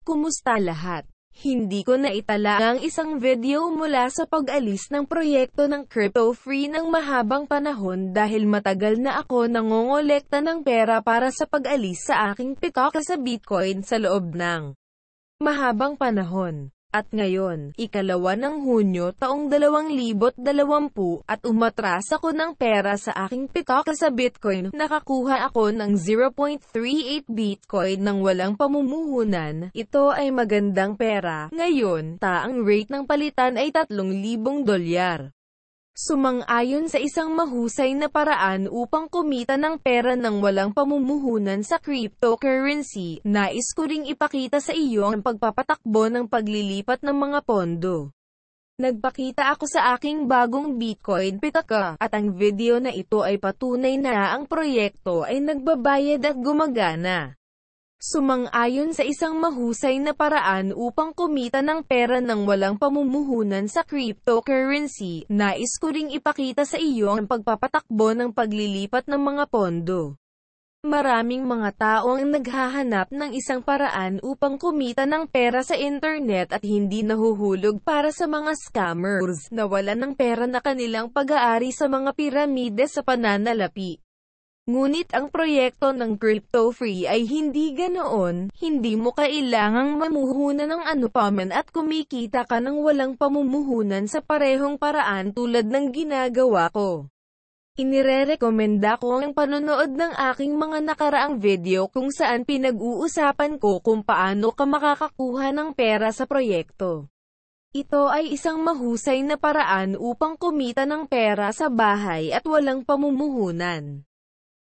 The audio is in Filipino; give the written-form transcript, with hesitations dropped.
Kumusta lahat? Hindi ko naitala ang isang video mula sa pag-alis ng proyekto ng crypto-free ng mahabang panahon dahil matagal na ako nangongolekta ng pera para sa pag-alis sa aking pitok sa Bitcoin sa loob ng mahabang panahon. At ngayon, ikalawa ng Hunyo taong 2020 at umatras ako ng pera sa aking pitok sa Bitcoin. Nakakuha ako ng 0.38 Bitcoin nang walang pamumuhunan. Ito ay magandang pera. Ngayon, ang rate ng palitan ay $3,000. Sumang-ayon sa isang mahusay na paraan upang kumita ng pera nang walang pamumuhunan sa cryptocurrency, nais ko ring ipakita sa iyo ang pagpapatakbo ng paglilipat ng mga pondo. Nagpakita ako sa aking bagong Bitcoin Pitaka, at ang video na ito ay patunay na ang proyekto ay nagbabayad at gumagana. Sumang-ayon sa isang mahusay na paraan upang kumita ng pera nang walang pamumuhunan sa cryptocurrency, nais ko ring ipakita sa iyo ang pagpapatakbo ng paglilipat ng mga pondo. Maraming mga tao ang naghahanap ng isang paraan upang kumita ng pera sa internet at hindi nahuhulog para sa mga scammers na wala ng pera na kanilang pag-aari sa mga piramide sa pananalapi. Ngunit ang proyekto ng crypto-free ay hindi ganoon, hindi mo kailangang mamuhunan ng anupaman at kumikita ka ng walang pamumuhunan sa parehong paraan tulad ng ginagawa ko. Inirerekomenda ko ang panonood ng aking mga nakaraang video kung saan pinag-uusapan ko kung paano ka makakakuha ng pera sa proyekto. Ito ay isang mahusay na paraan upang kumita ng pera sa bahay at walang pamumuhunan.